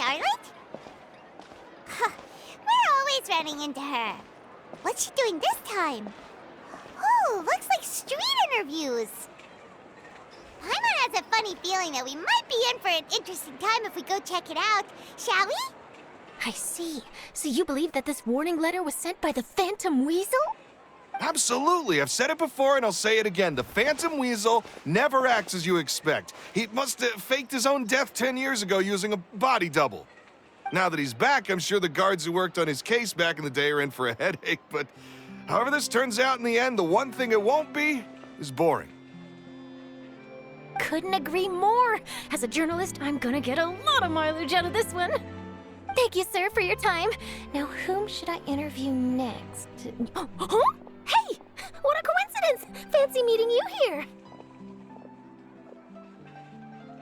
Charlotte? Huh, we're always running into her. What's she doing this time? Oh, looks like street interviews. Paimon has a funny feeling that we might be in for an interesting time if we go check it out. Shall we? I see. So you believe that this warning letter was sent by the Phantom Weasel? Absolutely. I've said it before and I'll say it again. The Phantom Weasel never acts as you expect. He must have faked his own death 10 years ago using a body double. Now that he's back, I'm sure the guards who worked on his case back in the day are in for a headache, but however this turns out in the end, the one thing it won't be is boring. Couldn't agree more. As a journalist, I'm gonna get a lot of mileage out of this one. Thank you, sir, for your time. Now, whom should I interview next? Huh? Hey! What a coincidence! Fancy meeting you here.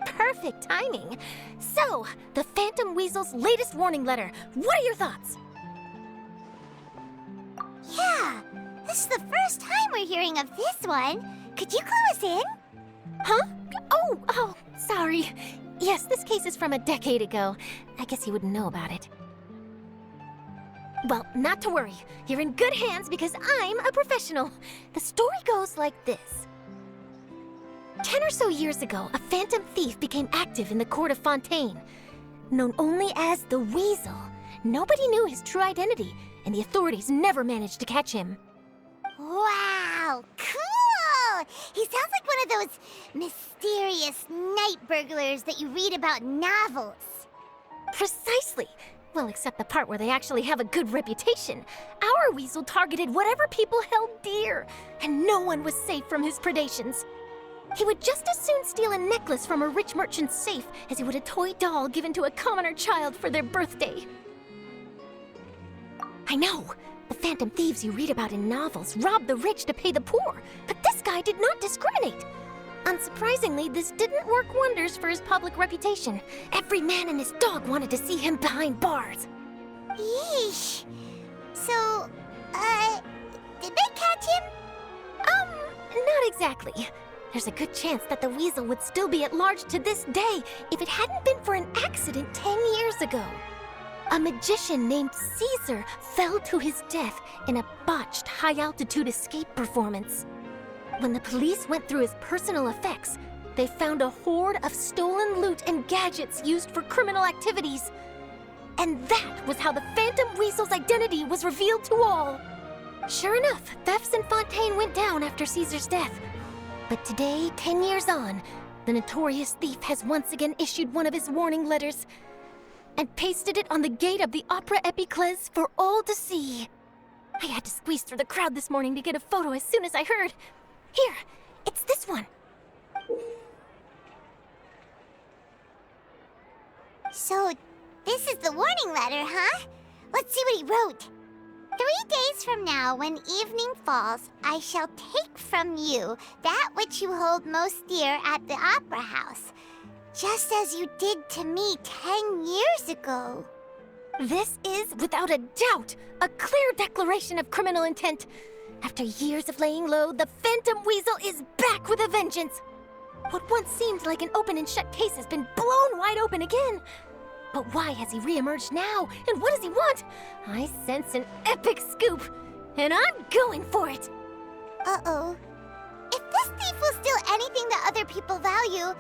Perfect timing. So, the Phantom Weasel's latest warning letter. What are your thoughts? Yeah, this is the first time we're hearing of this one. Could you clue us in? Huh? Oh, sorry. Yes, this case is from a decade ago. I guess he wouldn't know about it. Well, not to worry. You're in good hands because I'm a professional. The story goes like this. 10 or so years ago, a phantom thief became active in the court of Fontaine. Known only as the Weasel, nobody knew his true identity, and the authorities never managed to catch him. Wow, cool! He sounds like one of those mysterious night burglars that you read about in novels. Precisely. Well, except the part where they actually have a good reputation. Our Weasel targeted whatever people held dear, and no one was safe from his predations. He would just as soon steal a necklace from a rich merchant's safe as he would a toy doll given to a commoner child for their birthday. I know. The phantom thieves you read about in novels rob the rich to pay the poor, but this guy did not discriminate. Unsurprisingly, this didn't work wonders for his public reputation. Every man and his dog wanted to see him behind bars. Yeesh. So, did they catch him? Not exactly. There's a good chance that the Weasel would still be at large to this day if it hadn't been for an accident 10 years ago. A magician named Caesar fell to his death in a botched high-altitude escape performance. When the police went through his personal effects, they found a hoard of stolen loot and gadgets used for criminal activities. And that was how the Phantom Weasel's identity was revealed to all. Sure enough, thefts in Fontaine went down after Caesar's death. But today, 10 years on, the notorious thief has once again issued one of his warning letters and pasted it on the gate of the Opera Epiclese for all to see. I had to squeeze through the crowd this morning to get a photo as soon as I heard. Here, it's this one. So, this is the warning letter, huh? Let's see what he wrote. 3 days from now, when evening falls, I shall take from you that which you hold most dear at the Opera House, just as you did to me 10 years ago. This is, without a doubt, a clear declaration of criminal intent. After years of laying low, the Phantom Weasel is back with a vengeance. What once seemed like an open and shut case has been blown wide open again. But why has he reemerged now, and what does he want? I sense an epic scoop, and I'm going for it. Uh-oh. If this thief will steal anything that other people value,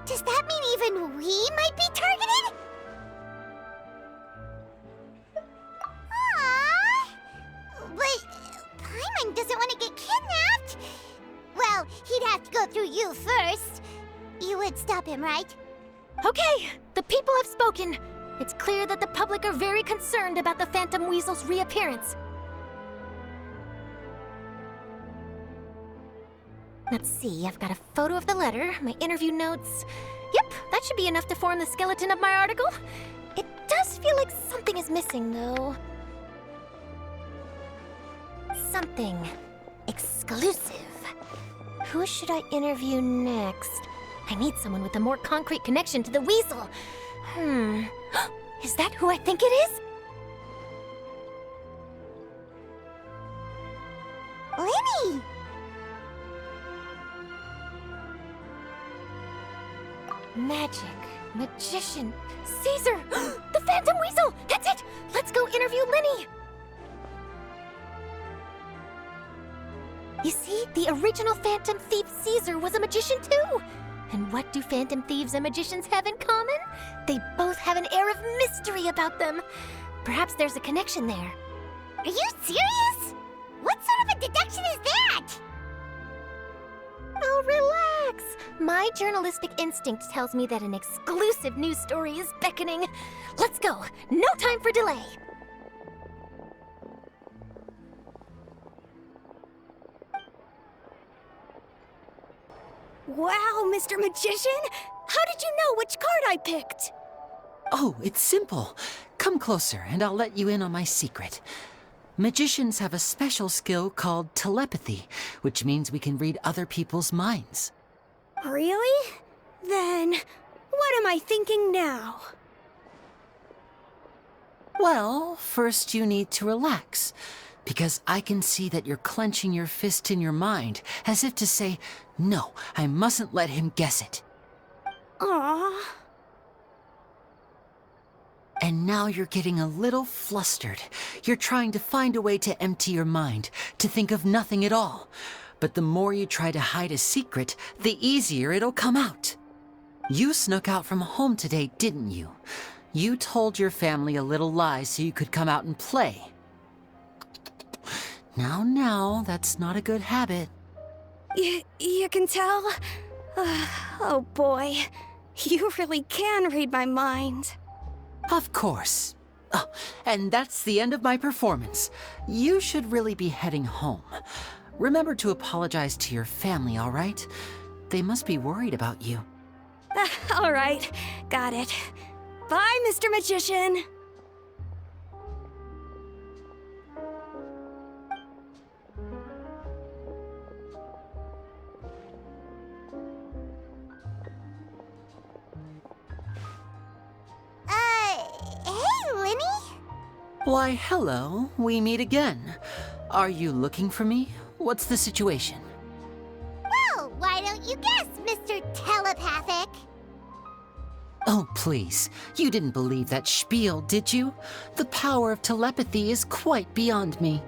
does that mean even we might be targeted? Aww. But Paimon doesn't want to get kidnapped. Well, he'd have to go through you first. You would stop him, right? Okay, the people have spoken. It's clear that the public are very concerned about the Phantom Weasel's reappearance. Let's see, I've got a photo of the letter, my interview notes. Yep, that should be enough to form the skeleton of my article. It does feel like something is missing, though. Something exclusive. Who should I interview next? I need someone with a more concrete connection to the Weasel. Is that who I think it is? Lenny! Magic. Magician. Caesar! The Phantom Weasel! That's it! Let's go interview Lenny! You see, the original Phantom Thief Caesar was a magician too! And what do Phantom Thieves and magicians have in common? They both have an air of mystery about them. Perhaps there's a connection there. Are you serious? What sort of a deduction is that? Oh, relax! My journalistic instinct tells me that an exclusive news story is beckoning. Let's go! No time for delay! Wow, Mr. Magician! How did you know which card I picked? Oh, it's simple. Come closer and I'll let you in on my secret. Magicians have a special skill called telepathy, which means we can read other people's minds. Really? Then, what am I thinking now? Well, first you need to relax, because I can see that you're clenching your fist in your mind, as if to say, no, I mustn't let him guess it. Aww. And now you're getting a little flustered. You're trying to find a way to empty your mind, to think of nothing at all. But the more you try to hide a secret, the easier it'll come out. You snuck out from home today, didn't you? You told your family a little lie so you could come out and play. Now, that's not a good habit. You can tell? Oh boy, you really can read my mind. Of course. Oh, and that's the end of my performance. You should really be heading home. Remember to apologize to your family, all right? They must be worried about you. All right, got it. Bye, Mr. Magician. Hey, Lenny? Why, hello. We meet again. Are you looking for me? What's the situation? Well, why don't you guess, Mr. Telepathic? Oh, please. You didn't believe that spiel, did you? The power of telepathy is quite beyond me.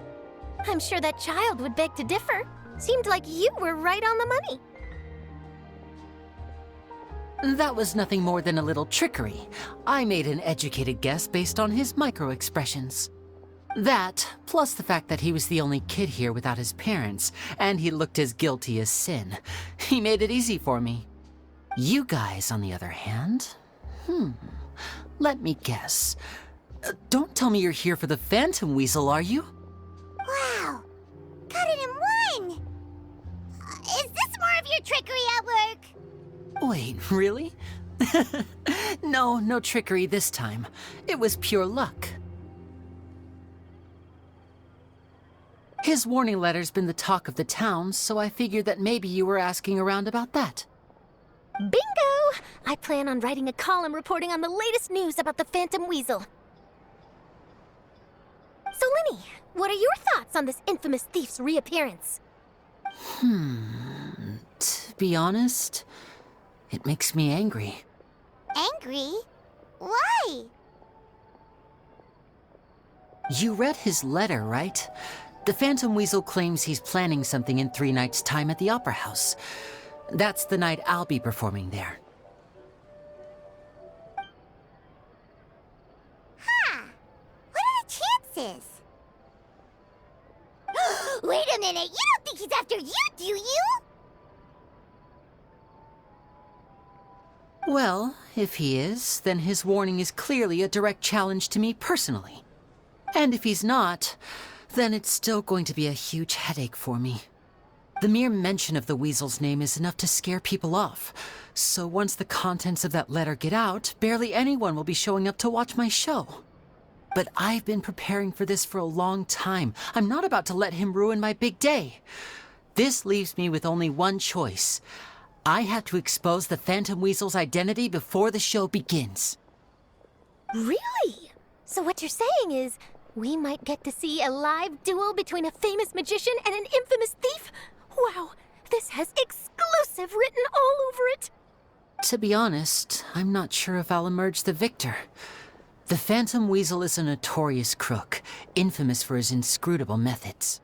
I'm sure that child would beg to differ. Seemed like you were right on the money. That was nothing more than a little trickery. I made an educated guess based on his micro-expressions. That, plus the fact that he was the only kid here without his parents, and he looked as guilty as sin. He made it easy for me. You guys, on the other hand... Let me guess. Don't tell me you're here for the Phantom Weasel, are you? Wow, got it in one! Is this more of your trickery at work? Wait, really? No trickery this time. It was pure luck. His warning letter's been the talk of the town, so I figured that maybe you were asking around about that. Bingo! I plan on writing a column reporting on the latest news about the Phantom Weasel. So, Lenny, what are your thoughts on this infamous thief's reappearance? To be honest, it makes me angry. Angry? Why? You read his letter, right? The Phantom Weasel claims he's planning something in 3 nights' time at the Opera House. That's the night I'll be performing there. Huh. What are the chances? Wait a minute, you don't think he's after you, do you? Well, if he is, then his warning is clearly a direct challenge to me personally. And if he's not, then it's still going to be a huge headache for me. The mere mention of the Weasel's name is enough to scare people off. So once the contents of that letter get out, barely anyone will be showing up to watch my show. But I've been preparing for this for a long time. I'm not about to let him ruin my big day. This leaves me with only one choice. I have to expose the Phantom Weasel's identity before the show begins. Really? So what you're saying is, we might get to see a live duel between a famous magician and an infamous thief? Wow, this has exclusive written all over it. To be honest, I'm not sure if I'll emerge the victor. The Phantom Weasel is a notorious crook, infamous for his inscrutable methods.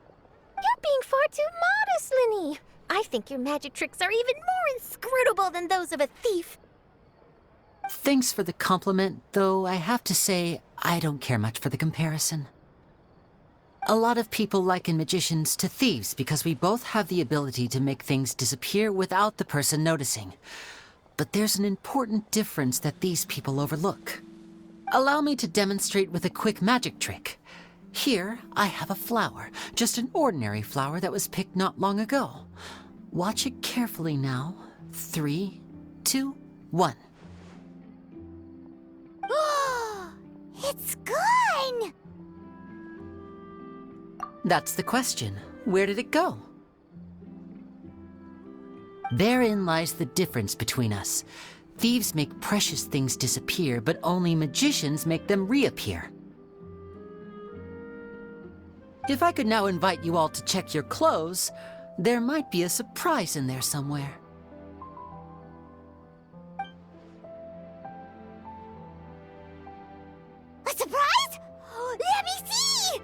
You're being far too modest, Linny. I think your magic tricks are even more inscrutable than those of a thief. Thanks for the compliment, though I have to say I don't care much for the comparison. A lot of people liken magicians to thieves because we both have the ability to make things disappear without the person noticing. But there's an important difference that these people overlook. Allow me to demonstrate with a quick magic trick. Here, I have a flower, just an ordinary flower that was picked not long ago. Watch it carefully now. 3, 2, 1. It's gone! That's the question. Where did it go? Therein lies the difference between us. Thieves make precious things disappear, but only magicians make them reappear. If I could now invite you all to check your clothes, there might be a surprise in there somewhere. A surprise? Let me see!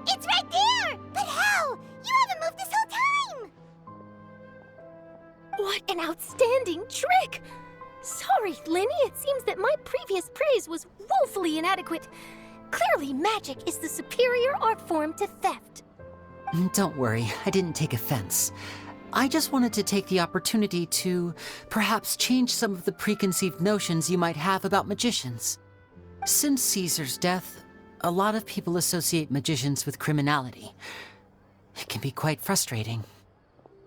It's right there! But how? You haven't moved this whole time! What an outstanding trick! Sorry, Linny, it seems that my previous praise was woefully inadequate. Clearly, magic is the superior art form to theft. Don't worry, I didn't take offense. I just wanted to take the opportunity to perhaps change some of the preconceived notions you might have about magicians. Since Caesar's death, a lot of people associate magicians with criminality. It can be quite frustrating.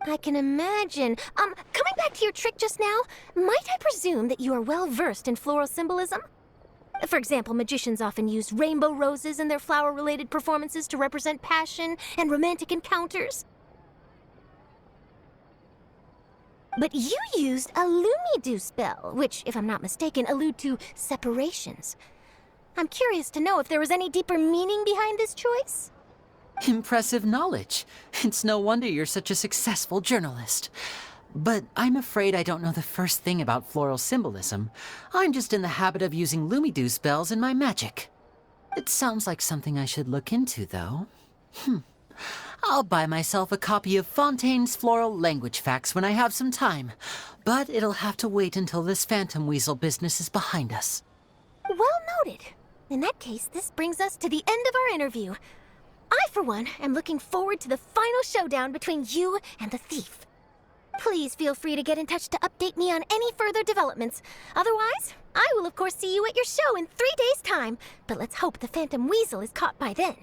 I can imagine. Coming back to your trick just now, might I presume that you are well versed in floral symbolism? For example, magicians often use rainbow roses in their flower-related performances to represent passion and romantic encounters. But you used a Lumidu spell, which, if I'm not mistaken, allude to separations. I'm curious to know if there was any deeper meaning behind this choice? Impressive knowledge. It's no wonder you're such a successful journalist. But I'm afraid I don't know the first thing about floral symbolism. I'm just in the habit of using Lumidu spells in my magic. It sounds like something I should look into, though. I'll buy myself a copy of Fontaine's Floral Language Facts when I have some time. But it'll have to wait until this Phantom Weasel business is behind us. Well noted. In that case, this brings us to the end of our interview. I, for one, am looking forward to the final showdown between you and the thief. Please feel free to get in touch to update me on any further developments. Otherwise, I will of course see you at your show in 3 days' time, but let's hope the Phantom Weasel is caught by then.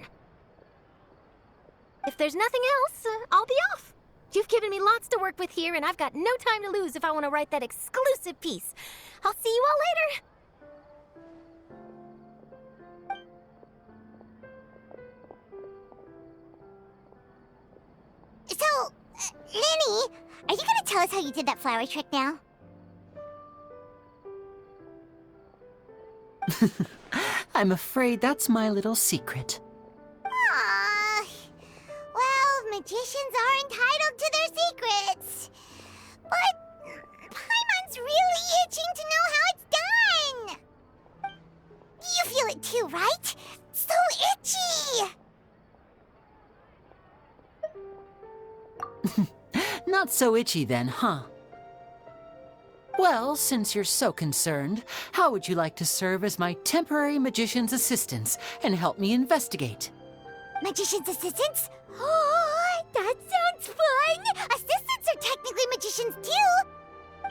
If there's nothing else, I'll be off. You've given me lots to work with here, and I've got no time to lose if I want to write that exclusive piece. I'll see you all later. So, Linny, are you gonna tell us how you did that flower trick now? I'm afraid that's my little secret. Aww. Well, magicians are entitled to their secrets. But Paimon's really itching to know how it's done. You feel it too, right? So itchy! Not so itchy then, huh? Well, since you're so concerned, how would you like to serve as my temporary magician's assistants and help me investigate? Magician's assistants? Oh, that sounds fun! Assistants are technically magicians too!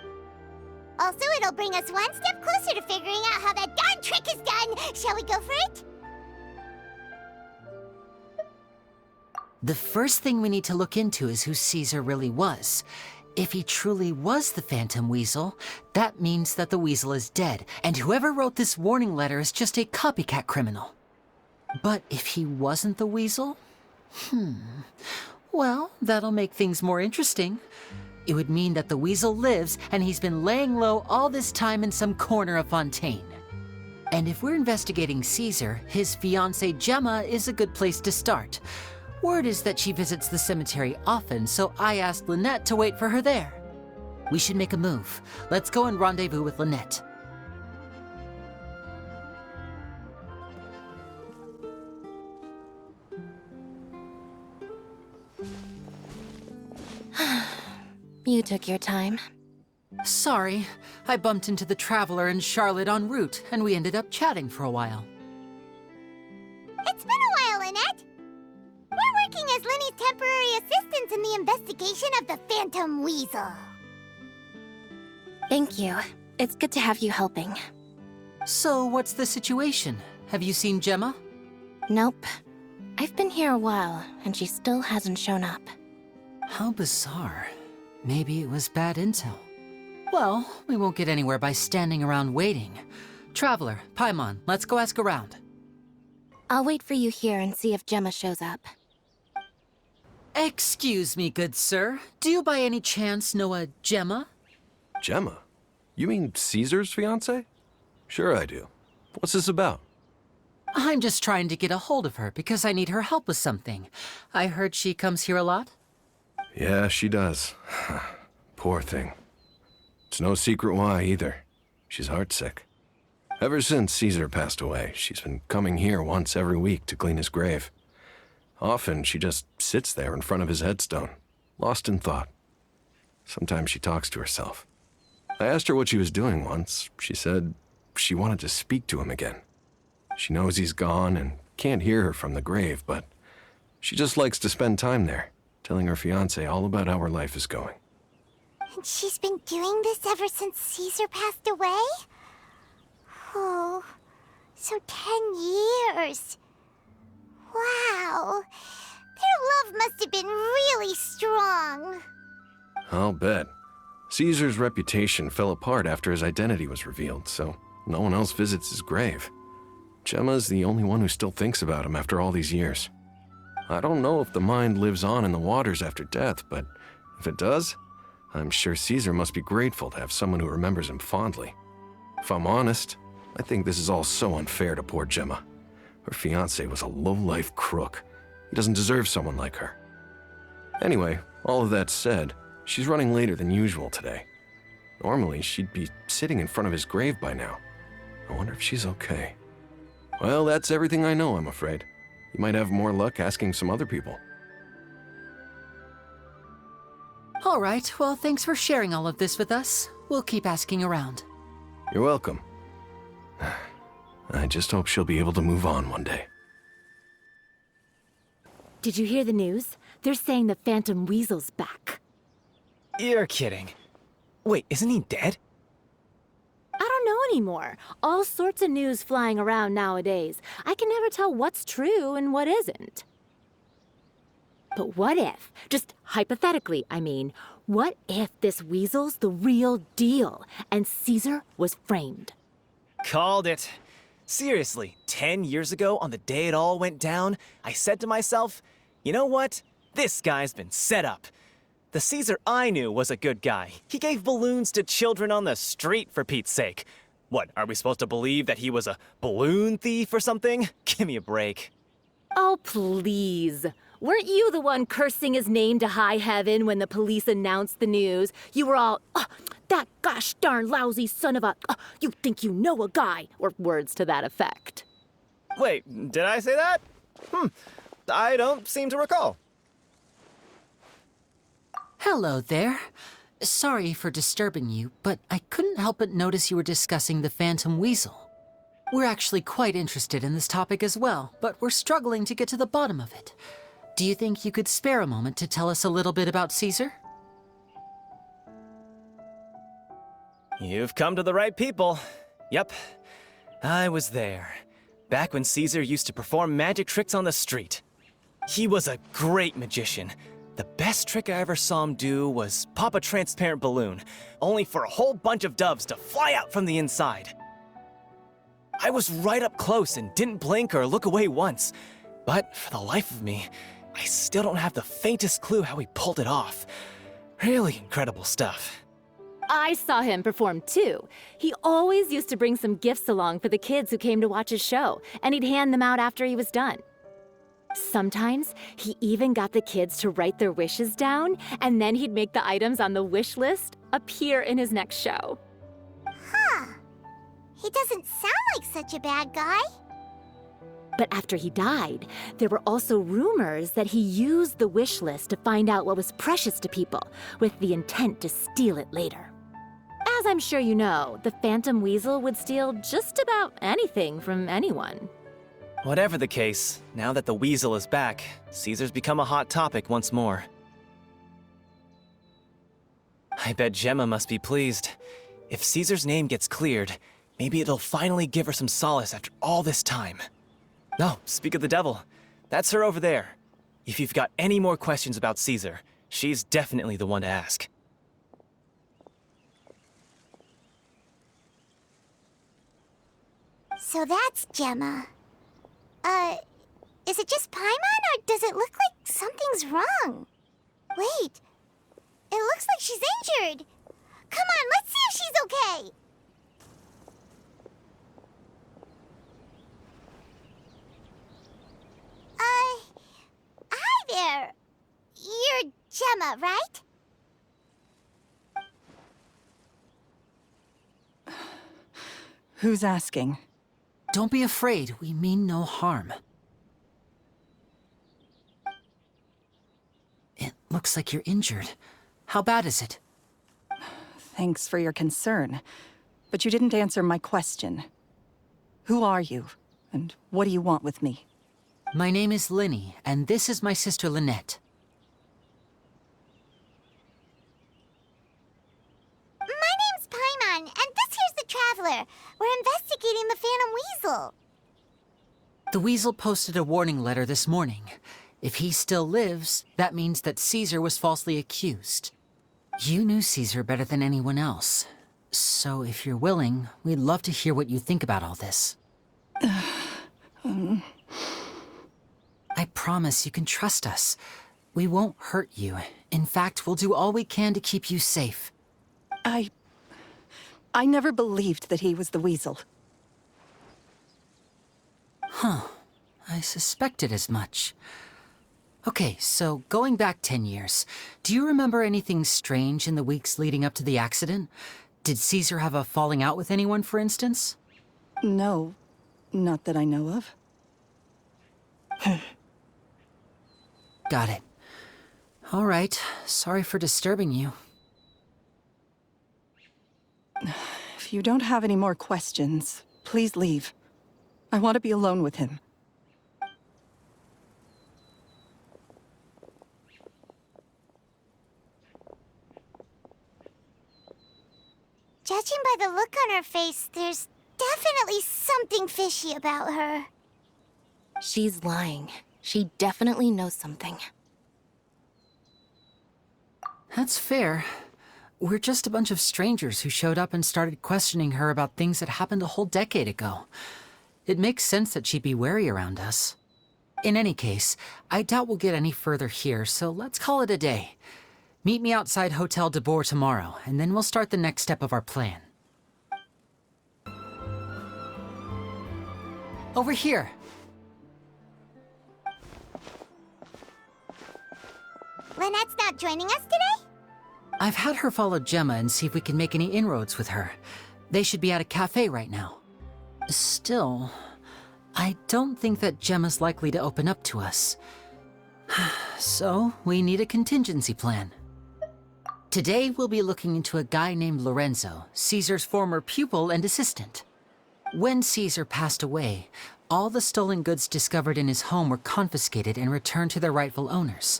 Also, it'll bring us one step closer to figuring out how that darn trick is done! Shall we go for it? The first thing we need to look into is who Caesar really was. If he truly was the Phantom Weasel, that means that the weasel is dead, and whoever wrote this warning letter is just a copycat criminal. But if he wasn't the weasel? Well, that'll make things more interesting. It would mean that the weasel lives, and he's been laying low all this time in some corner of Fontaine. And if we're investigating Caesar, his fiancée Gemma is a good place to start. Word is that she visits the cemetery often, so I asked Lynette to wait for her there. We should make a move. Let's go and rendezvous with Lynette. You took your time. Sorry, I bumped into the Traveler and Charlotte en route, and we ended up chatting for a while. It's been a while, Lynette. We're working as Lenny's temporary assistants in the investigation of the Phantom Weasel. Thank you. It's good to have you helping. So, what's the situation? Have you seen Gemma? Nope. I've been here a while, and she still hasn't shown up. How bizarre. Maybe it was bad intel. Well, we won't get anywhere by standing around waiting. Traveler, Paimon, let's go ask around. I'll wait for you here and see if Gemma shows up. Excuse me, good sir. Do you by any chance know a Gemma? Gemma? You mean Caesar's fiancée? Sure I do. What's this about? I'm just trying to get a hold of her because I need her help with something. I heard she comes here a lot. Yeah, she does. Poor thing. It's no secret why, either. She's heartsick. Ever since Caesar passed away, she's been coming here once every week to clean his grave. Often, she just sits there in front of his headstone, lost in thought. Sometimes she talks to herself. I asked her what she was doing once. She said she wanted to speak to him again. She knows he's gone and can't hear her from the grave, but she just likes to spend time there, telling her fiancé all about how her life is going. And she's been doing this ever since Caesar passed away? Oh, so 10 years. Wow. Their love must have been really strong. I'll bet. Caesar's reputation fell apart after his identity was revealed, so no one else visits his grave. Gemma's the only one who still thinks about him after all these years. I don't know if the mind lives on in the waters after death, but if it does, I'm sure Caesar must be grateful to have someone who remembers him fondly. If I'm honest, I think this is all so unfair to poor Gemma. Her fiancé was a low-life crook. He doesn't deserve someone like her. Anyway, all of that said, she's running later than usual today. Normally, she'd be sitting in front of his grave by now. I wonder if she's okay. Well, that's everything I know, I'm afraid. You might have more luck asking some other people. All right, well, thanks for sharing all of this with us. We'll keep asking around. You're welcome. I just hope she'll be able to move on one day. Did you hear the news? They're saying the Phantom Weasel's back. You're kidding. Wait, isn't he dead? I don't know anymore. All sorts of news flying around nowadays. I can never tell what's true and what isn't. But what if, just hypothetically, I mean, what if this weasel's the real deal and Caesar was framed? Called it. Seriously, 10 years ago, on the day it all went down, I said to myself, you know what? This guy's been set up. The Caesar I knew was a good guy. He gave balloons to children on the street, for Pete's sake. What, are we supposed to believe that he was a balloon thief or something? Give me a break. Oh, please. Weren't you the one cursing his name to high heaven when the police announced the news? You were all, that gosh darn lousy son of a, you think you know a guy, or words to that effect. Wait, did I say that? I don't seem to recall. Hello there. Sorry for disturbing you, but I couldn't help but notice you were discussing the Phantom Weasel. We're actually quite interested in this topic as well, but we're struggling to get to the bottom of it. Do you think you could spare a moment to tell us a little bit about Caesar? You've come to the right people. Yep, I was there. Back when Caesar used to perform magic tricks on the street. He was a great magician. The best trick I ever saw him do was pop a transparent balloon, only for a whole bunch of doves to fly out from the inside. I was right up close and didn't blink or look away once, but for the life of me, I still don't have the faintest clue how he pulled it off. Really incredible stuff. I saw him perform too. He always used to bring some gifts along for the kids who came to watch his show, and he'd hand them out after he was done. Sometimes he even got the kids to write their wishes down, and then he'd make the items on the wish list appear in his next show. Huh. He doesn't sound like such a bad guy. But after he died, there were also rumors that he used the wish list to find out what was precious to people, with the intent to steal it later. As I'm sure you know, the Phantom Weasel would steal just about anything from anyone. Whatever the case, now that the Weasel is back, Caesar's become a hot topic once more. I bet Gemma must be pleased. If Caesar's name gets cleared, maybe it'll finally give her some solace after all this time. No, speak of the devil. That's her over there. If you've got any more questions about Caesar, she's definitely the one to ask. So that's Gemma. Is it just Paimon, or does it look like something's wrong? Wait, it looks like she's injured. Come on, let's see if she's okay. Hi there. You're Gemma, right? Who's asking? Don't be afraid, we mean no harm. It looks like you're injured. How bad is it? Thanks for your concern, but you didn't answer my question. Who are you, and what do you want with me? My name is Linny, and this is my sister Lynette. My name's Paimon, and this here's the Traveler. We're investigating the Phantom Weasel. The Weasel posted a warning letter this morning. If he still lives, that means that Caesar was falsely accused. You knew Caesar better than anyone else. So if you're willing, we'd love to hear what you think about all this. I promise you can trust us. We won't hurt you. In fact, we'll do all we can to keep you safe. I never believed that he was the Weasel. Huh. I suspected as much. Okay, so going back 10 years, do you remember anything strange in the weeks leading up to the accident? Did Caesar have a falling out with anyone, for instance? No, not that I know of. Got it. All right, sorry for disturbing you. If you don't have any more questions, please leave. I want to be alone with him. Judging by the look on her face, there's definitely something fishy about her. She's lying. She definitely knows something. That's fair. We're just a bunch of strangers who showed up and started questioning her about things that happened a whole decade ago. It makes sense that she'd be wary around us. In any case, I doubt we'll get any further here, so let's call it a day. Meet me outside Hotel de Boer tomorrow, and then we'll start the next step of our plan. Over here. Lynette's not joining us today? I've had her follow Gemma and see if we can make any inroads with her. They should be at a cafe right now. Still, I don't think that Gemma's likely to open up to us. So, we need a contingency plan. Today, we'll be looking into a guy named Lorenzo, Caesar's former pupil and assistant. When Caesar passed away, all the stolen goods discovered in his home were confiscated and returned to their rightful owners.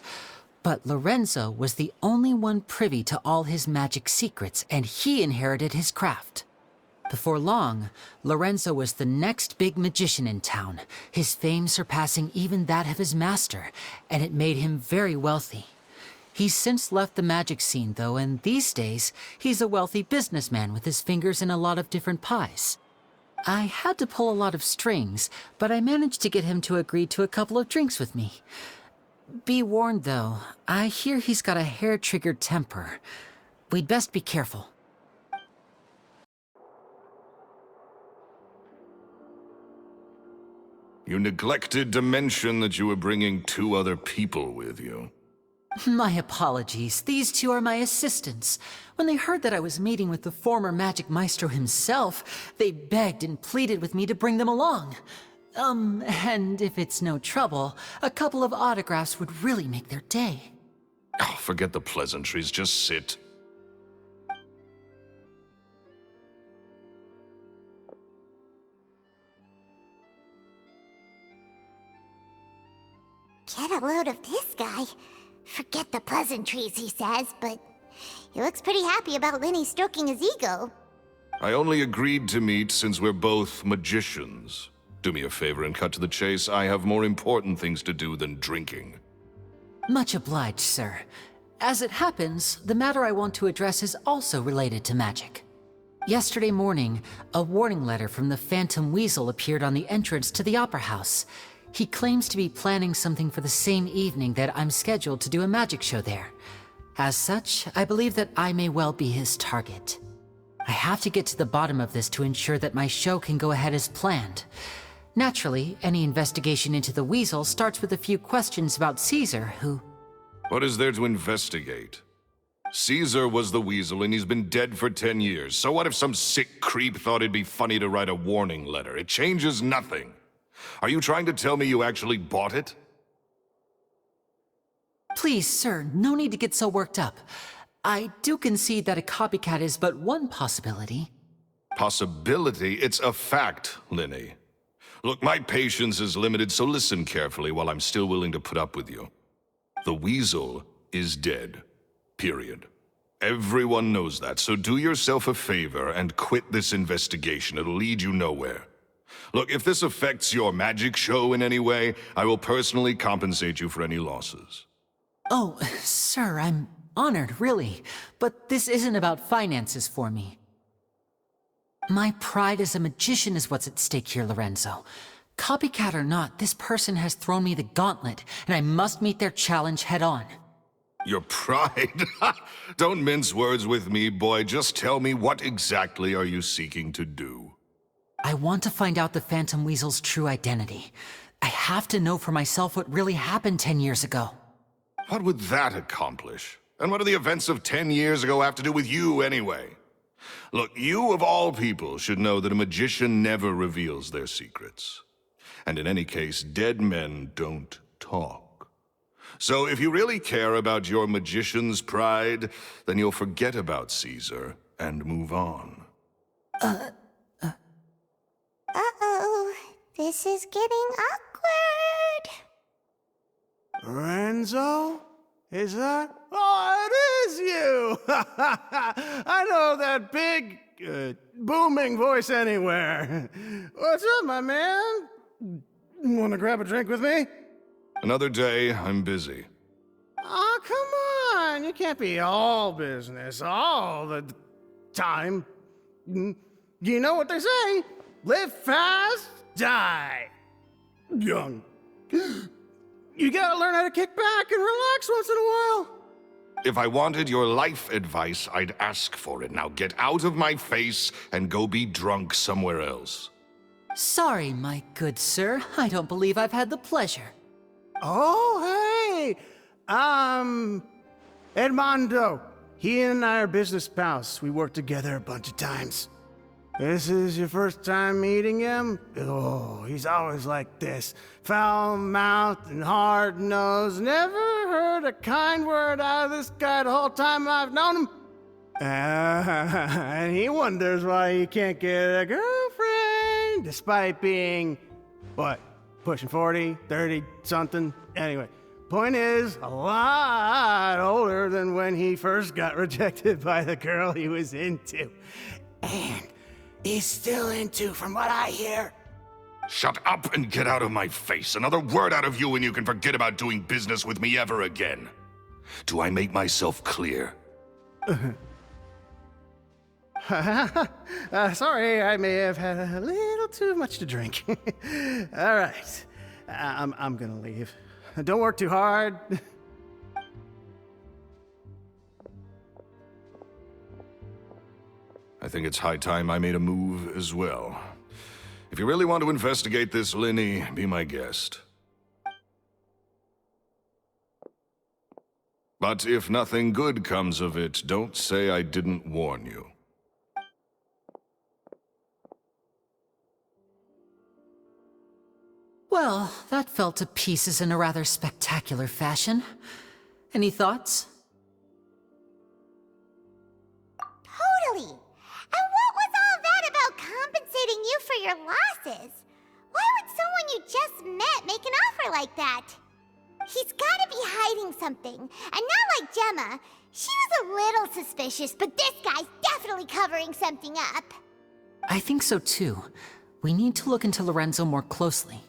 But Lorenzo was the only one privy to all his magic secrets, and he inherited his craft. Before long, Lorenzo was the next big magician in town, his fame surpassing even that of his master, and it made him very wealthy. He's since left the magic scene, though, and these days, he's a wealthy businessman with his fingers in a lot of different pies. I had to pull a lot of strings, but I managed to get him to agree to a couple of drinks with me. Be warned, though, I hear he's got a hair-triggered temper. We'd best be careful. You neglected to mention that you were bringing 2 other people with you. My apologies. These 2 are my assistants. When they heard that I was meeting with the former Magic Maestro himself, they begged and pleaded with me to bring them along. And if it's no trouble, a couple of autographs would really make their day. Oh, forget the pleasantries, just sit. Get a load of this guy. Forget the pleasantries, he says, but he looks pretty happy about Lenny stroking his ego. I only agreed to meet since we're both magicians. Do me a favor and cut to the chase. I have more important things to do than drinking. Much obliged, sir. As it happens, the matter I want to address is also related to magic. Yesterday morning, a warning letter from the Phantom Weasel appeared on the entrance to the Opera House. He claims to be planning something for the same evening that I'm scheduled to do a magic show there. As such, I believe that I may well be his target. I have to get to the bottom of this to ensure that my show can go ahead as planned. Naturally, any investigation into the Weasel starts with a few questions about Caesar, who... What is there to investigate? Caesar was the Weasel and he's been dead for 10 years. So what if some sick creep thought it'd be funny to write a warning letter? It changes nothing. Are you trying to tell me you actually bought it? Please, sir, no need to get so worked up. I do concede that a copycat is but one possibility. Possibility? It's a fact, Lenny. Look, my patience is limited, so listen carefully while I'm still willing to put up with you. The Weasel is dead. Period. Everyone knows that, so do yourself a favor and quit this investigation. It'll lead you nowhere. Look, if this affects your magic show in any way, I will personally compensate you for any losses. Oh, sir, I'm honored, really. But this isn't about finances for me. My pride as a magician is what's at stake here, Lorenzo. Copycat or not, this person has thrown me the gauntlet, and I must meet their challenge head-on. Your pride? Don't mince words with me, boy. Just tell me, what exactly are you seeking to do? I want to find out the Phantom Weasel's true identity. I have to know for myself what really happened 10 years ago. What would that accomplish? And what do the events of 10 years ago have to do with you, anyway? Look, you of all people should know that a magician never reveals their secrets. And in any case, dead men don't talk. So if you really care about your magician's pride, then you'll forget about Caesar and move on. Uh-oh. This is getting awkward. Lorenzo? Is that? Oh, it is you! I know that big, booming voice anywhere. What's up, my man? Want to grab a drink with me? Another day, I'm busy. Oh, come on. You can't be all business all the time. You know what they say? Live fast, die young. You gotta learn how to kick back and relax once in a while. If I wanted your life advice, I'd ask for it. Now get out of my face and go be drunk somewhere else. Sorry, my good sir. I don't believe I've had the pleasure. Oh, hey! Edmondo. He and I are business pals. We worked together a bunch of times. This is your first time meeting him? Oh, he's always like this. Foul-mouthed and hard-nosed. Never heard a kind word out of this guy the whole time I've known him. And he wonders why he can't get a girlfriend, despite being, what, pushing 40, 30, something? Anyway, point is, a lot older than when he first got rejected by the girl he was into. And he's still into, from what I hear. Shut up and get out of my face. Another word out of you and you can forget about doing business with me ever again. Do I make myself clear? Sorry, I may have had a little too much to drink. All right, I'm gonna leave. Don't work too hard. I think it's high time I made a move as well. If you really want to investigate this, Linny, be my guest. But if nothing good comes of it, don't say I didn't warn you. Well, that fell to pieces in a rather spectacular fashion. Any thoughts? Totally. And what was all that about compensating you for your losses? Why would someone you just met make an offer like that? He's gotta be hiding something. And not like Gemma. She was a little suspicious, but this guy's definitely covering something up. I think so too. We need to look into Lorenzo more closely.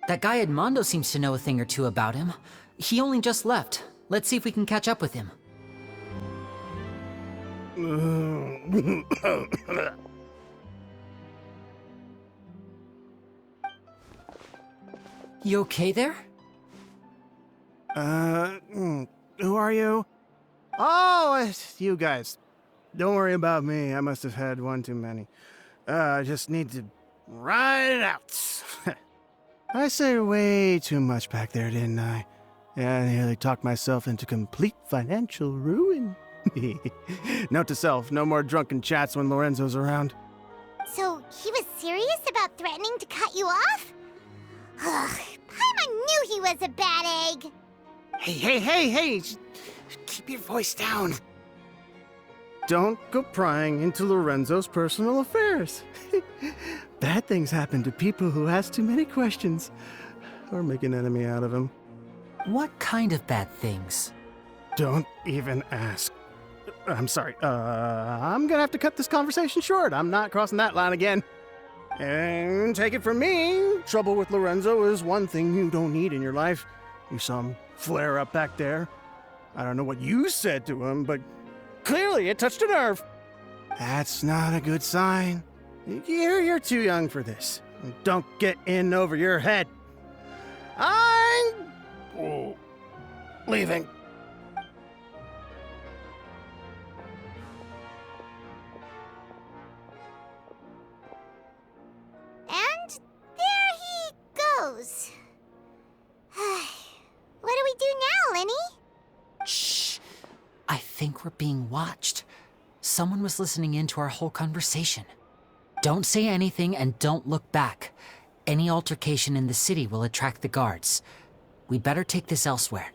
That guy Edmondo seems to know a thing or two about him. He only just left. Let's see if we can catch up with him. You okay there? Who are you? Oh, it's you guys. Don't worry about me. I must have had one too many. I just need to ride it out. I said way too much back there, didn't I? Yeah, I nearly talked myself into complete financial ruin. Note to self, no more drunken chats when Lorenzo's around. So, he was serious about threatening to cut you off? Ugh, Paimon knew he was a bad egg. Hey! Keep your voice down. Don't go prying into Lorenzo's personal affairs. Bad things happen to people who ask too many questions, or make an enemy out of him. What kind of bad things? Don't even ask. I'm sorry, I'm gonna have to cut this conversation short. I'm not crossing that line again. And take it from me, trouble with Lorenzo is one thing you don't need in your life. You saw him flare up back there. I don't know what you said to him, but clearly it touched a nerve. That's not a good sign. You're too young for this. Don't get in over your head. I'm leaving. And there he goes. What do we do now, Lenny? Shh! I think we're being watched. Someone was listening in to our whole conversation. Don't say anything and don't look back. Any altercation in the city will attract the guards. We better take this elsewhere.